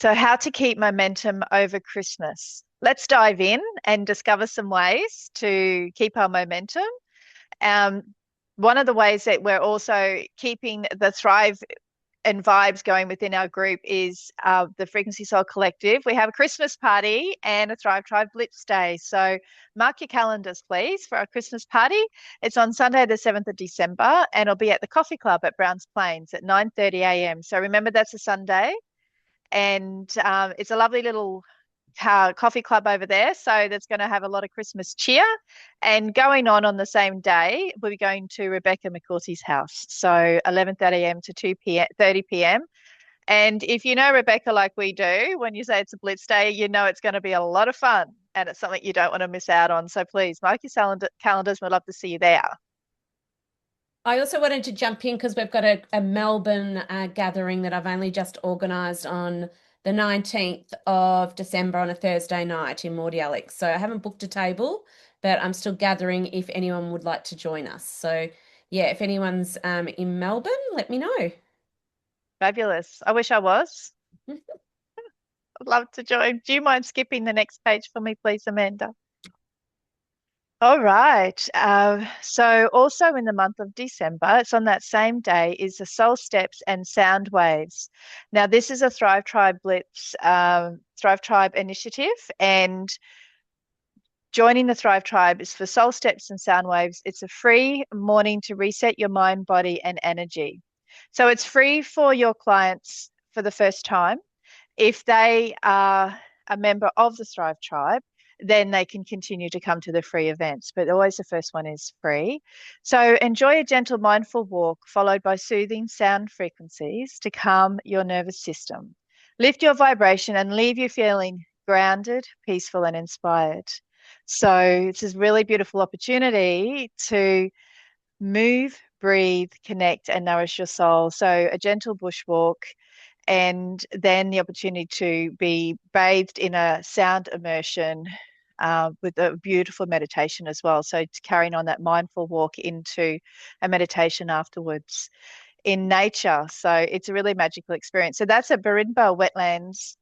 So, how to keep momentum over Christmas? Let's dive in and discover some ways to keep our momentum. Um, One of the ways that we're also keeping the Thrive and vibes going within our group is the Frequency Soul Collective. We have a Christmas party and a Thrive Tribe Blitz Day. So mark your calendars, please, for our Christmas party. It's on Sunday, the 7th of December, and it'll be at the Coffee Club at Browns Plains at 9:30 a.m. So remember, that's a Sunday. And it's a lovely little coffee club over there. So that's going to have a lot of Christmas cheer. And going on the same day, we'll be going to Rebecca McCourty's house. So 11:30 a.m. to 2 p.m. 30 p.m. And if you know Rebecca like we do, when you say it's a Blitz Day, you know it's going to be a lot of fun and it's something you don't want to miss out on. So please mark your calendars. We'd love to see you there. I also wanted to jump in because we've got a Melbourne gathering that I've only just organised on the 19th of December on a Thursday night in Mordialloc. So I haven't booked a table, but I'm still gathering if anyone would like to join us. So yeah, if anyone's in Melbourne, let me know. Fabulous. I wish I was. I'd love to join. Do you mind skipping the next page for me, please, Amanda? All right. So also in the month of December, it's on that same day, is the Soul Steps and Sound Waves. Now, this is a Thrive Tribe Blitz, Thrive Tribe initiative, and joining the Thrive Tribe is for Soul Steps and Sound Waves. It's a free morning to reset your mind, body, and energy. So it's free for your clients for the first time. If they are a member of the Thrive Tribe, then they can continue to come to the free events, but always the first one is free. So enjoy a gentle, mindful walk followed by soothing sound frequencies to calm your nervous system. Lift your vibration and leave you feeling grounded, peaceful, and inspired. So it's a really beautiful opportunity to move, breathe, connect, and nourish your soul. So a gentle bushwalk and then the opportunity to be bathed in a sound immersion with a beautiful meditation as well. So it's carrying on that mindful walk into a meditation afterwards in nature. So it's a really magical experience. So that's at Barinba Wetlands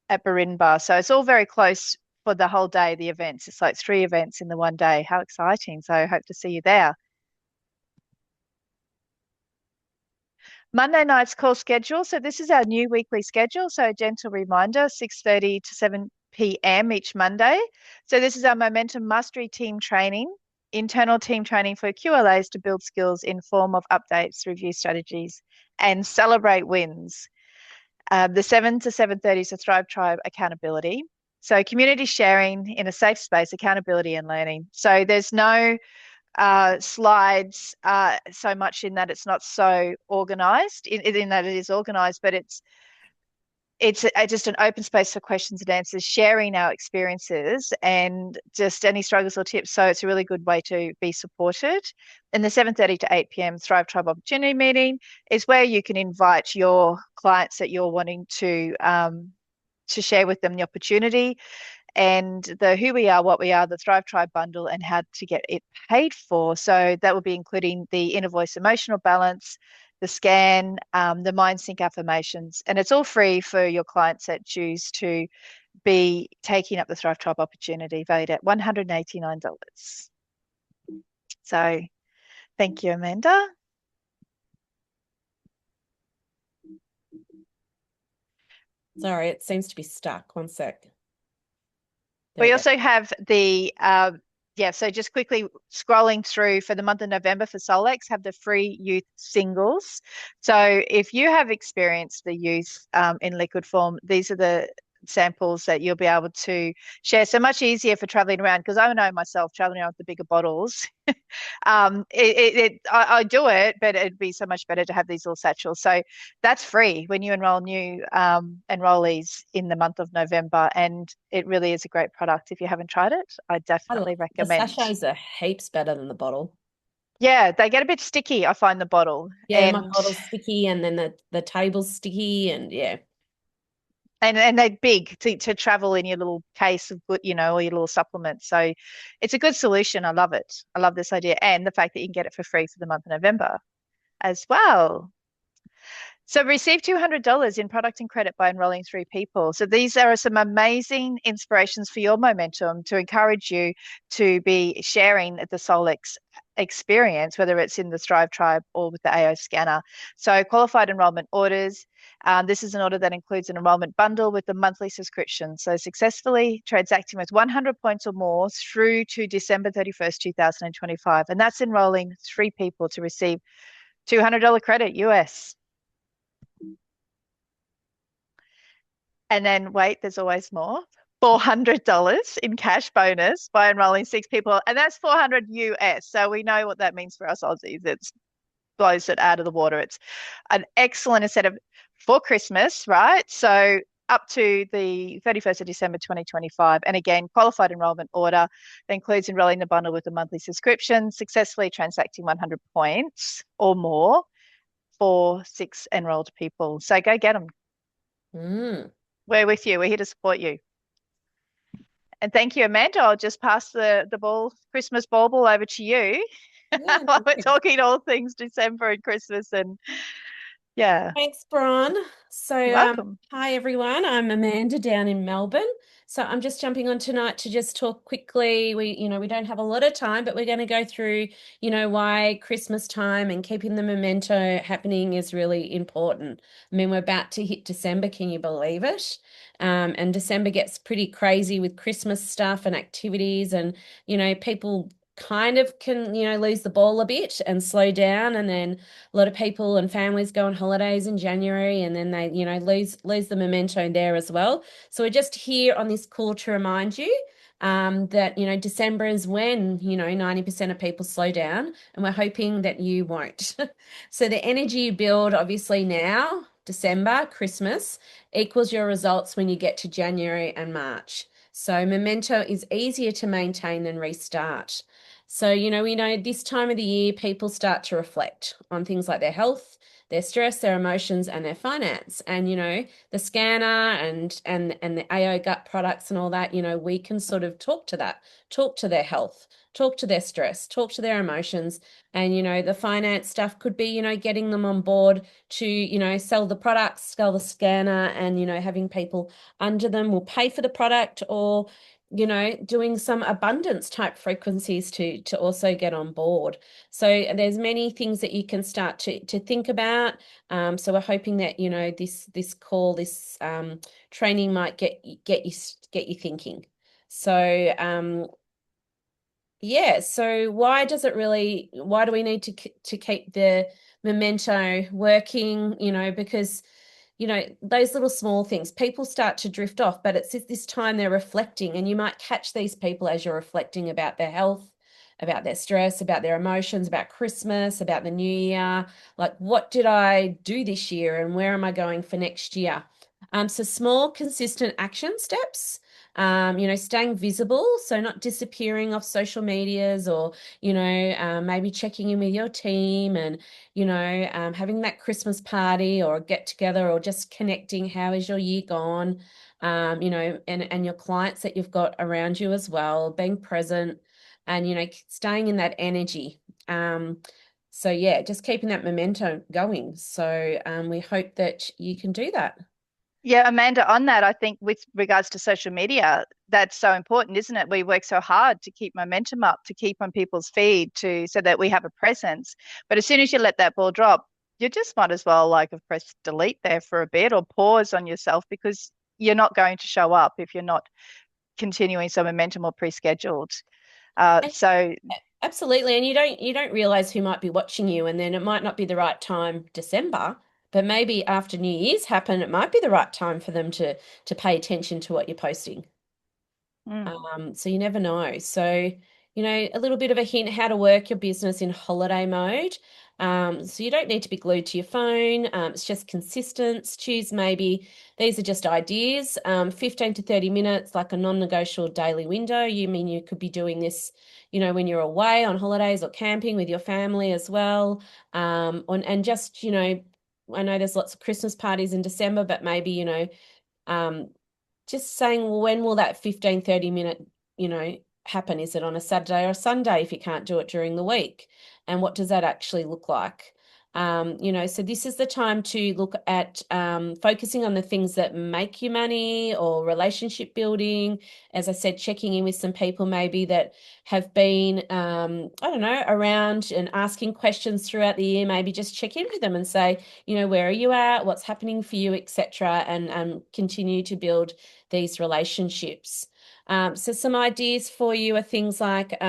at Barinba. So it's all very close for the whole day, the events. It's like three events in the one day. How exciting. So I hope to see you there. Monday night's call schedule. So this is our new weekly schedule. So a gentle reminder, 6:30 to 7 p.m. each Monday. So this is our Momentum Mastery team training, internal team training for QLAs to build skills in form of updates, review strategies, and celebrate wins. The 7 to 7:30 is a Thrive Tribe accountability. So community sharing in a safe space, accountability and learning. So there's no slides so much in that it's not so organized in that it is organized, but it's just an open space for questions and answers, sharing our experiences and just any struggles or tips. So it's a really good way to be supported. And the 7:30 to 8 p.m. Thrive Tribe Opportunity Meeting is where you can invite your clients that you're wanting to share with them the opportunity and the who we are, what we are, the Thrive Tribe bundle, and how to get it paid for. So that will be including the inner voice emotional balance, the scan, the mind sync affirmations, and it's all free for your clients that choose to be taking up the Thrive Tribe opportunity, valued at $189. So thank you, Amanda. Sorry, it seems to be stuck. One sec. There we We go. also have the yeah, so just quickly scrolling through for the month of November for Solex, have the free youth singles. So if you have experienced the youth in liquid form, these are the samples that you'll be able to share. So much easier for traveling around because I know myself traveling around with the bigger bottles. I do it, but it'd be so much better to have these little satchels. So that's free when you enroll new enrollees in the month of November, and it really is a great product. If you haven't tried it, I definitely The recommend. sachets are heaps better than the bottle. Yeah, they get a bit sticky, I find the bottle, Yeah, my and bottle's sticky and then the table's sticky and yeah. and they're big to travel in your little case of good, or your little supplements. So it's a good solution. I love it. I love this idea, and the fact that you can get it for free for the month of November as well. So receive $200 in product and credit by enrolling 3 people. So these are some amazing inspirations for your momentum to encourage you to be sharing the Solix experience, whether it's in the Strive Tribe or with the AO scanner. So qualified enrollment orders. This is an order that includes an enrollment bundle with a monthly subscription. So successfully transacting with 100 points or more through to December 31st, 2025. And that's enrolling 3 people to receive $200 credit US. And then wait, there's always more. $400 in cash bonus by enrolling 6 people. And that's 400 US. So we know what that means for us Aussies. It blows it out of the water. It's an excellent incentive for Christmas, right? So up to the 31st of December 2025. And again, qualified enrollment order that includes enrolling the bundle with a monthly subscription, successfully transacting 100 points or more for 6 enrolled people. So go get them. We're with you. We're here to support you. And thank you, Amanda. I'll just pass the Christmas bauble over to you. Yeah, While we're talking all things December and Christmas and yeah. thanks, Bron. So, You're welcome. hi everyone. I'm Amanda down in Melbourne. So I'm just jumping on tonight to just talk quickly. We don't have a lot of time, but we're going to go through, why Christmas time and keeping the memento happening is really important. I mean, we're about to hit December. Can you believe it? And December gets pretty crazy with Christmas stuff and activities, and people kind of can lose the ball a bit and slow down, and then a lot of people and families go on holidays in January, and then they lose the memento there as well. So we're just here on this call to remind you that December is when 90% of people slow down, and we're hoping that you won't. So the energy you build obviously now, December, Christmas, equals your results when you get to January and March. So memento is easier to maintain than restart. So, we know this time of the year, people start to reflect on things like their health, their stress, their emotions, and their finance. And, the scanner and the AO gut products and all that, we can sort of talk to that, talk to their health, talk to their stress, talk to their emotions. And, the finance stuff could be, getting them on board to, sell the products, sell the scanner, and, having people under them will pay for the product, or doing some abundance type frequencies to also get on board. So there's many things that you can start to think about. So we're hoping that this call, this training might get you thinking. So yeah. So why do we need to keep the memento working? Because those little small things, people start to drift off, but it's this time they're reflecting, and you might catch these people as you're reflecting about their health, about their stress, about their emotions, about Christmas, about the new year. Like, what did I do this year, and where am I going for next year? So small, consistent action steps. Staying visible, so not disappearing off social medias, or maybe checking in with your team, and having that Christmas party or get together, or just connecting. How is your year gone? And your clients that you've got around you as well, being present, and staying in that energy. So yeah, just keeping that memento going. So we hope that you can do that. Yeah, Amanda, on that, I think with regards to social media, that's so important, isn't it? We work so hard to keep momentum up, to keep on people's feed, so that we have a presence. But as soon as you let that ball drop, you just might as well have pressed delete there for a bit, or pause on yourself, because you're not going to show up if you're not continuing some momentum or pre-scheduled. So absolutely, and you don't realize who might be watching you, and then it might not be the right time, December, but maybe after New Year's happen, it might be the right time for them to pay attention to what you're posting. So you never know. So, a little bit of a hint how to work your business in holiday mode. So you don't need to be glued to your phone. It's just consistent. Choose maybe, these are just ideas, 15 to 30 minutes, like a non-negotiable daily window. You could be doing this, when you're away on holidays or camping with your family as well. And just, I know there's lots of Christmas parties in December, but maybe, just saying, well, when will that 15, 30-minute, happen? Is it on a Saturday or a Sunday if you can't do it during the week? And what does that actually look like? So this is the time to look at focusing on the things that make you money or relationship building. As I said, checking in with some people maybe that have been, I don't know, around and asking questions throughout the year. Maybe just check in with them and say, where are you at? What's happening for you, etc., and continue to build these relationships. So some ideas for you are things like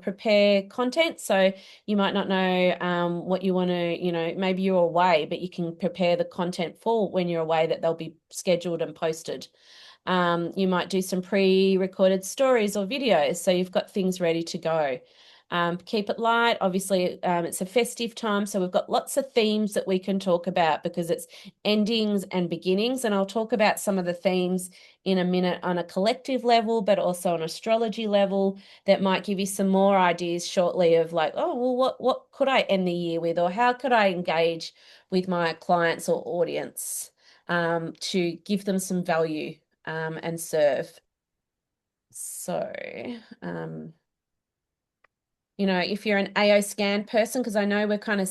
prepare content. So you might not know what you want to, maybe you're away, but you can prepare the content for when you're away that they'll be scheduled and posted. You might do some pre-recorded stories or videos, so you've got things ready to go. Keep it light. Obviously, it's a festive time, so we've got lots of themes that we can talk about because it's endings and beginnings. And I'll talk about some of the themes in a minute on a collective level, but also on astrology level that might give you some more ideas shortly of like, oh, well, what could I end the year with, or how could I engage with my clients or audience to give them some value and serve. So, if you're an AO scan person, because I know we're kind of,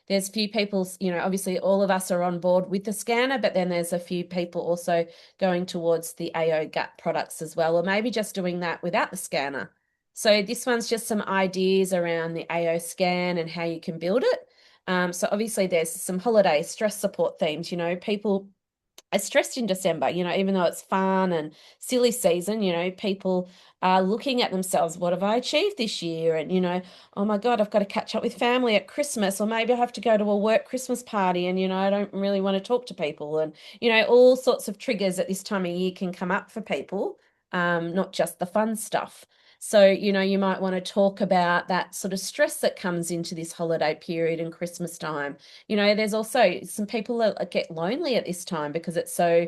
there's a few people, obviously all of us are on board with the scanner, but then there's a few people also going towards the AO gut products as well, or maybe just doing that without the scanner. So this one's just some ideas around the AO scan and how you can build it. So obviously there's some holiday stress support themes, people are stressed in December, even though it's fun and silly season, people are looking at themselves. What have I achieved this year? And, oh my God, I've got to catch up with family at Christmas, or maybe I have to go to a work Christmas party and, I don't really want to talk to people. And, all sorts of triggers at this time of year can come up for people, not just the fun stuff. So, you might want to talk about that sort of stress that comes into this holiday period and Christmas time. There's also some people that get lonely at this time because it's so,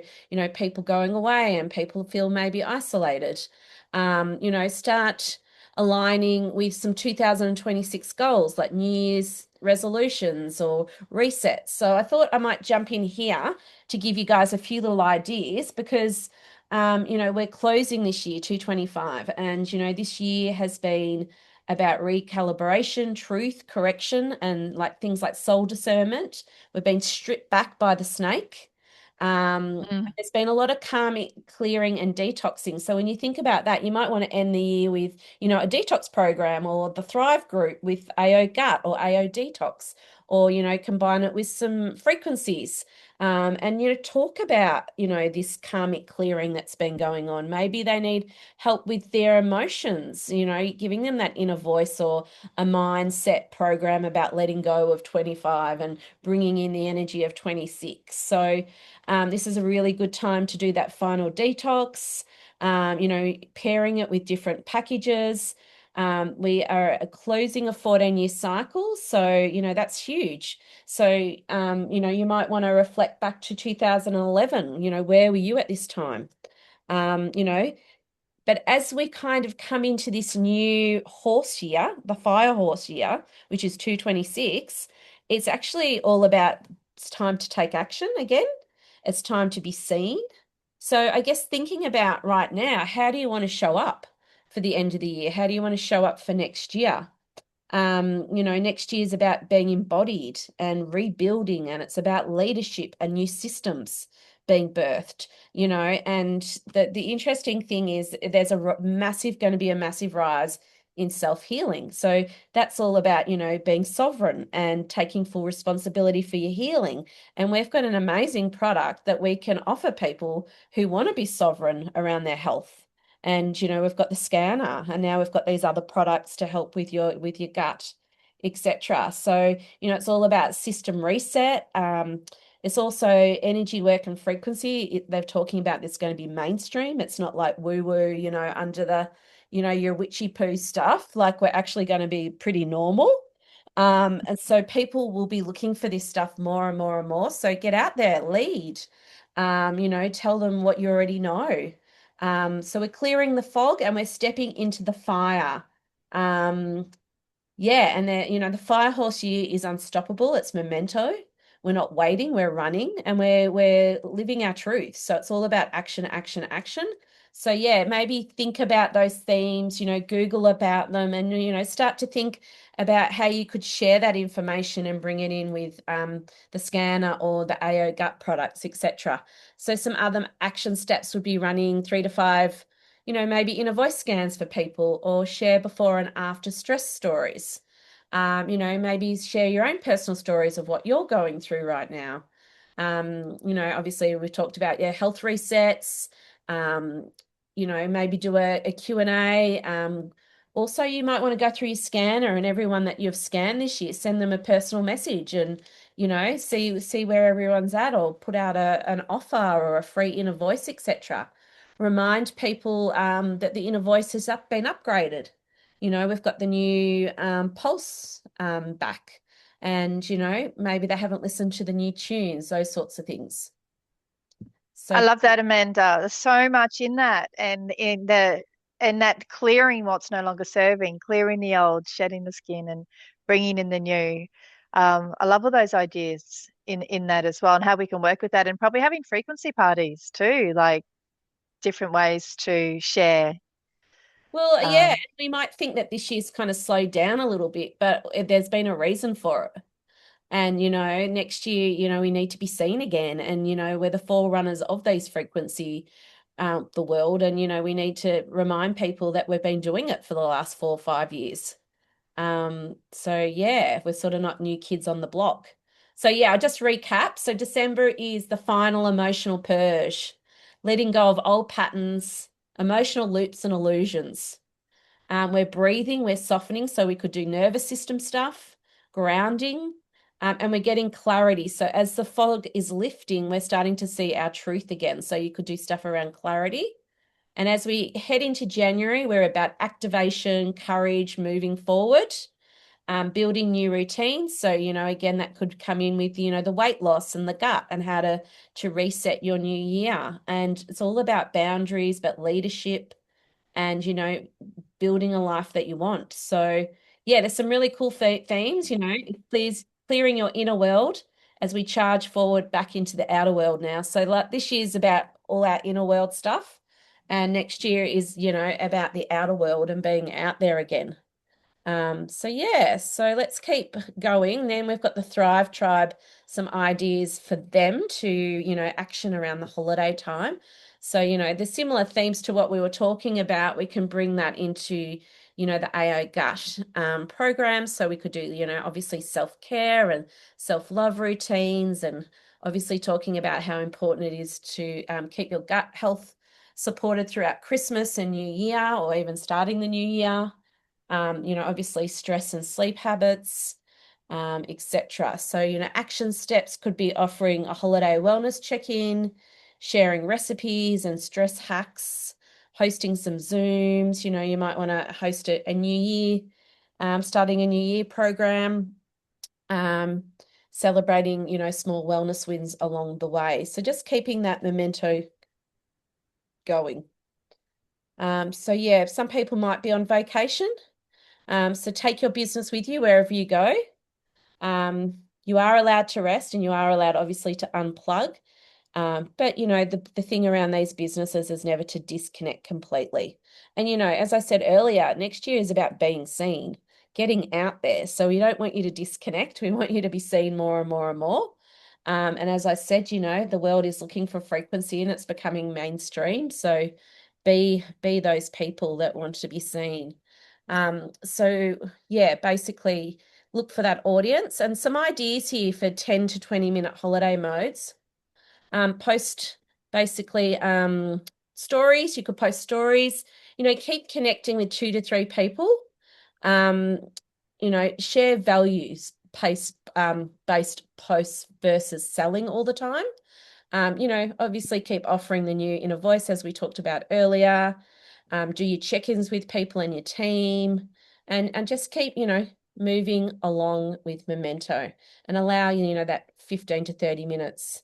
people going away and people feel maybe isolated. Start aligning with some 2026 goals like New Year's resolutions or resets. So I thought I might jump in here to give you guys a few little ideas because we're closing this year, 2025, and, this year has been about recalibration, truth, correction, and like things like soul discernment. We've been stripped back by the snake. There's been a lot of karmic clearing and detoxing. So when you think about that, you might want to end the year with, a detox program or the Thrive group with AO Gut or AO Detox, or, combine it with some frequencies. And talk about this karmic clearing that's been going on. Maybe they need help with their emotions, giving them that inner voice or a mindset program about letting go of 25 and bringing in the energy of 26. So this is a really good time to do that final detox, pairing it with different packages. We are closing a 14-year cycle, so that's huge. So you might want to reflect back to 2011. Where were you at this time? But as we kind of come into this new horse year, the fire horse year, which is 226, it's actually all about it's time to take action again. It's time to be seen. So I guess thinking about right now, how do you want to show up for the end of the year? How do you want to show up for next year? Next year is about being embodied and rebuilding, and it's about leadership and new systems being birthed, and the interesting thing is there's going to be a massive rise in self-healing. So that's all about, being sovereign and taking full responsibility for your healing. And we've got an amazing product that we can offer people who want to be sovereign around their health. And we've got the scanner, and now we've got these other products to help with your gut, etc. So it's all about system reset. It's also energy work and frequency. They're talking about this going to be mainstream. It's not like woo woo, under the your witchy poo stuff. Like we're actually going to be pretty normal. And so people will be looking for this stuff more and more and more. So get out there, lead. Tell them what you already know. So we're clearing the fog and we're stepping into the fire. Yeah, and the fire horse year is unstoppable. It's memento. We're not waiting, we're running, and we're living our truth. So it's all about action, action, action. So yeah, maybe think about those themes, Google about them, and start to think about how you could share that information and bring it in with the scanner or the AO gut products, etc. So some other action steps would be running 3 to 5, maybe inner voice scans for people, or share before and after stress stories. Maybe share your own personal stories of what you're going through right now. Obviously we've talked about health resets. Maybe do a Q&A. Also, you might want to go through your scanner and everyone that you've scanned this year, send them a personal message and, see where everyone's at, or put out an offer or a free inner voice, etc. Remind people that the inner voice has been upgraded. We've got the new Pulse back, and, maybe they haven't listened to the new tunes, those sorts of things. I So love that, Amanda. There's so much in that, and that clearing what's no longer serving, clearing the old, shedding the skin, and bringing in the new. I love all those ideas in that as well, and how we can work with that, and probably having frequency parties too, like different ways to share. Well, yeah, Um, we might think that this year's kind of slowed down a little bit, but there's been a reason for it. And, next year, we need to be seen again. And, we're the forerunners of these frequency, the world. And, we need to remind people that we've been doing it for the last 4 or 5 years. So yeah, we're sort of not new kids on the block. So yeah, I'll just recap. So December is the final emotional purge, letting go of old patterns, emotional loops and illusions. We're breathing, we're softening, so we could do nervous system stuff, grounding, and we're getting clarity. So as the fog is lifting, we're starting to see our truth again. So you could do stuff around clarity. And as we head into January, we're about activation, courage, moving forward, building new routines. So, again, that could come in with, the weight loss and the gut and how to reset your new year. And it's all about boundaries, but leadership and, building a life that you want. So, yeah, there's some really cool themes, please clearing your inner world as we charge forward back into the outer world now. So, like, this year's about all our inner world stuff. And next year is, about the outer world and being out there again. So yeah, so let's keep going. Then we've got the Thrive Tribe, some ideas for them to, action around the holiday time. So, the similar themes to what we were talking about, we can bring that into, the AO Gut program. So we could do, obviously self-care and self-love routines, and obviously talking about how important it is to keep your gut health supported throughout Christmas and New Year, or even starting the new year. Obviously stress and sleep habits, etc. So, action steps could be offering a holiday wellness check-in, sharing recipes and stress hacks, hosting some Zooms. You might want to host a new year, starting a new year program, celebrating, small wellness wins along the way. So just keeping that memento going. So yeah, some people might be on vacation. So take your business with you wherever you go. You are allowed to rest, and you are allowed, obviously, to unplug. But, the thing around these businesses is never to disconnect completely. And, as I said earlier, next year is about being seen, getting out there. So we don't want you to disconnect. We want you to be seen more and more and more. And as I said, the world is looking for frequency and it's becoming mainstream. So be those people that want to be seen. So yeah, basically look for that audience, and some ideas here for 10 to 20-minute holiday modes. Post basically stories. You could post stories, keep connecting with 2 to 3 people. Share values based posts versus selling all the time. Obviously keep offering the new inner voice as we talked about earlier. Do your check-ins with people in your team, and just keep, moving along with memento, and allow, that 15 to 30 minutes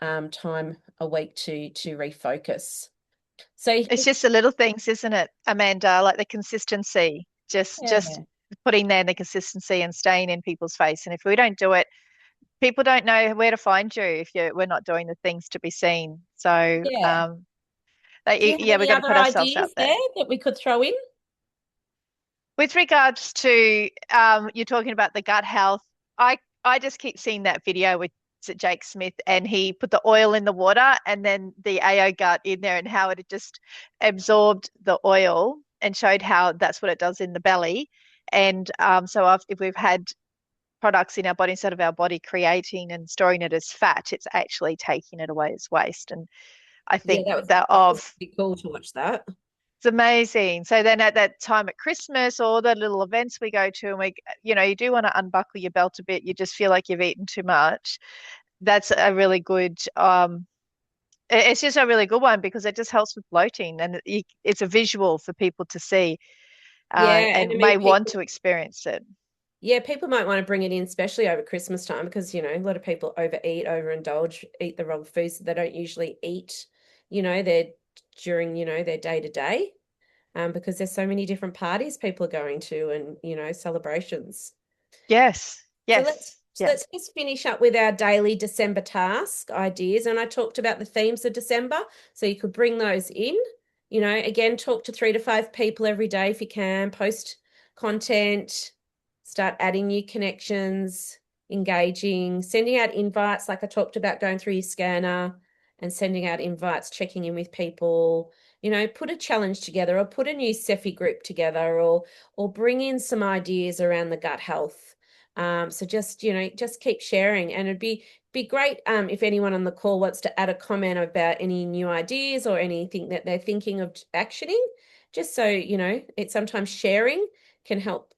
time a week to refocus. So it's just the little things, isn't it, Amanda? Like the consistency, just yeah. putting there the consistency and staying in people's face. And if we don't do it people don't know where to find you if we're not doing the things to be seen. So, Yeah. Do you have yeah, we've any got to other put ourselves out ideas there. there that we could throw in? With regards to you're talking about the gut health, I just keep seeing that video with Jake Smith, and he put the oil in the water and then the AO gut in there, and how it had just absorbed the oil and showed how that's what it does in the belly. And if we've had products in our body, instead of our body creating and storing it as fat, it's actually taking it away as waste. And I Yeah, think that was that that was of pretty cool to watch that. it's amazing. So then at that time at Christmas, or the little events we go to, and you do want to unbuckle your belt a bit, you just feel like you've eaten too much. That's a really good, it's just a really good one because it just helps with bloating, and it's a visual for people to see, Yeah, and I and mean may want people to experience it. yeah, people might want to bring it in, especially over Christmas time, because a lot of people overeat, overindulge, eat the wrong foods that they don't usually eat, their during, their day to day. Because there's so many different parties people are going to and, celebrations. Yes, So let's yes, so yeah. let's just finish up with our daily December task ideas. And I talked about the themes of December, so you could bring those in. Again, talk to 3 to 5 people every day if you can, post content, start adding new connections, engaging, sending out invites, like I talked about, going through your scanner and sending out invites, checking in with people. Put a challenge together, or put a new Cefi group together, or bring in some ideas around the gut health. So just keep sharing, and it'd be great if anyone on the call wants to add a comment about any new ideas or anything that they're thinking of actioning, just so it's sometimes sharing can help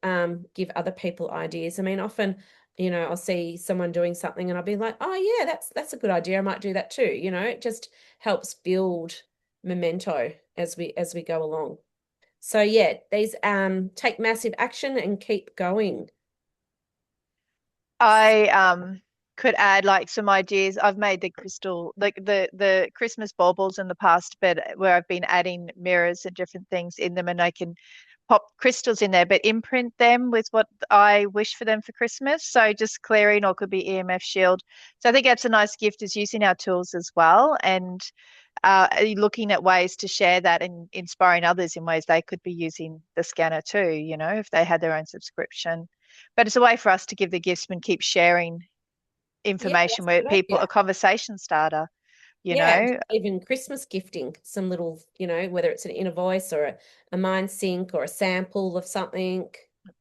give other people ideas. I mean, often I'll see someone doing something and I'll be like, oh yeah, that's a good idea, I might do that too. It just helps build memento as we go along. So yeah, these take massive action and keep going. I could add like some ideas. I've made the crystal, like the Christmas baubles in the past, but where I've been adding mirrors and different things in them, and I can pop crystals in there, but imprint them with what I wish for them for Christmas. So just clearing, or could be EMF shield. So I think that's a nice gift, is using our tools as well, and looking at ways to share that and inspiring others in ways they could be using the scanner too, if they had their own subscription. But it's a way for us to give the gifts and keep sharing Yeah, information, that's a where good people, idea. a conversation starter, you Yeah, know, even Christmas gifting, some little, whether it's an inner voice or a mind sync or a sample of something.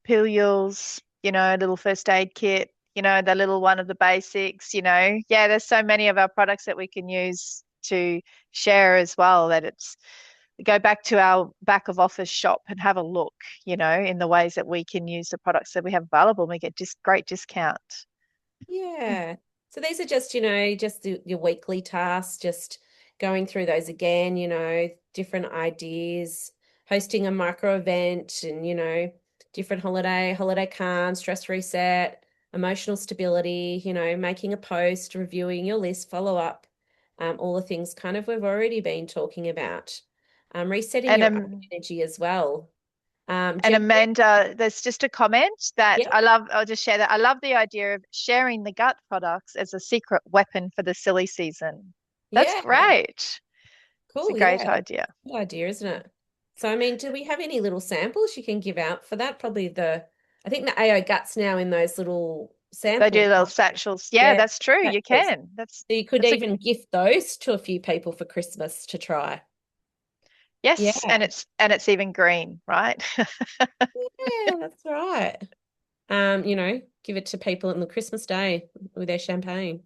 pillules, a little first aid kit, the little one of the basics. Yeah, there's so many of our products that we can use to share as well, that it's go back to our back of office shop and have a look, in the ways that we can use the products that we have available, and we get just great discount. Yeah. So these are just, just your weekly tasks, just going through those again, different ideas, hosting a micro event and, different holiday calm, stress reset, emotional stability, making a post, reviewing your list, follow up, all the things kind of we've already been talking about. Resetting And your own energy as well. And Jen, Amanda, there's just a comment that yeah, I love. I'll just share that. I love the idea of sharing the gut products as a secret weapon for the silly season. That's yeah. great. It's a Cool, great yeah. idea. Good idea, isn't it? So, I mean, do we have any little samples you can give out for that? I think the AO Guts now in those little They do samples, little aren't they? satchels. Yeah, Yeah, that's true. You satchels. can. So you could That's a even gift those to a few people for Christmas to try. yes, Yeah, and it's even green, right? yeah, that's right. Give it to people on the Christmas day with their champagne.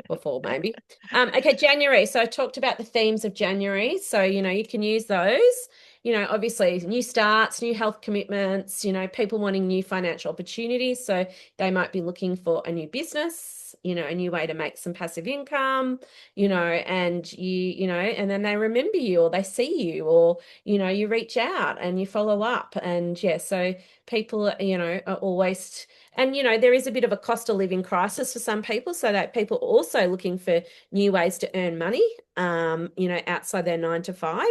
Before maybe. Okay, January. So I talked about the themes of January. So, you can use those. Obviously new starts, new health commitments, people wanting new financial opportunities. So they might be looking for a new business, a new way to make some passive income, and and then they remember you, or they see you, or, you reach out and you follow up. And yeah, so people, are always, and, there is a bit of a cost of living crisis for some people, so that people are also looking for new ways to earn money, outside their 9 to 5.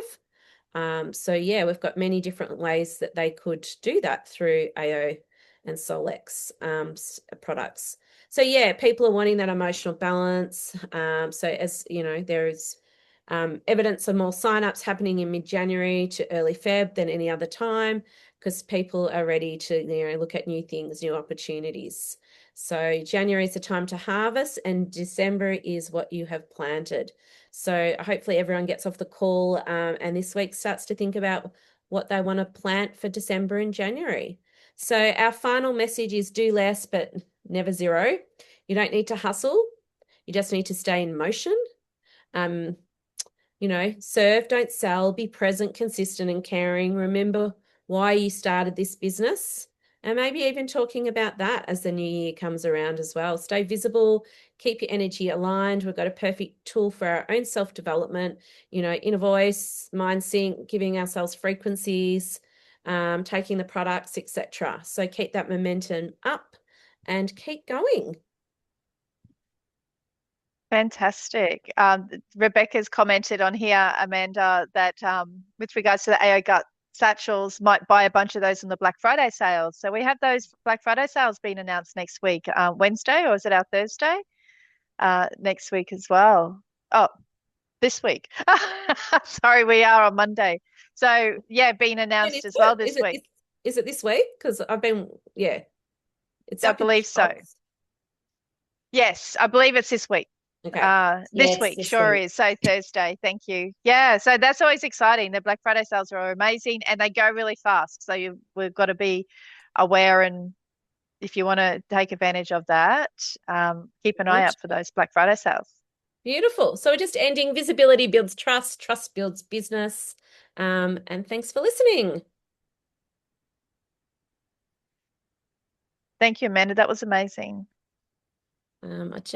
So yeah, we've got many different ways that they could do that through AO and Solex products. So yeah, people are wanting that emotional balance. So as you know, there is evidence of more sign-ups happening in mid-January to early Feb than any other time because people are ready to, look at new things, new opportunities. So January is the time to harvest, and December is what you have planted. So hopefully everyone gets off the call and this week starts to think about what they want to plant for December and January. So our final message is do less, but never zero. You don't need to hustle. You just need to stay in motion. Serve, don't sell, be present, consistent, and caring. Remember why you started this business, and maybe even talking about that as the new year comes around as well. Stay visible, keep your energy aligned. We've got a perfect tool for our own self-development, inner voice, mind sync, giving ourselves frequencies, taking the products, etc. So keep that momentum up and keep going. Fantastic. Rebecca's commented on here, Amanda, that with regards to the AO Gut satchels, might buy a bunch of those in the Black Friday sales. So we have those Black Friday sales being announced next week, Wednesday, or is it our Thursday? Next week as well. Oh, this week. Sorry, we are on Monday. So yeah, being announced as well this week. Is it this week? Because it's I up in the believe so. shops. Yes, I believe it's this week. Okay. This week sure is. So Thursday. Thank you. Yeah, so that's always exciting. The Black Friday sales are amazing and they go really fast. So we've got to be aware, and if you want to take advantage of that, keep an eye out for those Black Friday sales. Beautiful. So we're just ending. Visibility builds trust. Trust builds business. And thanks for listening. Thank you, Amanda. That was amazing. I just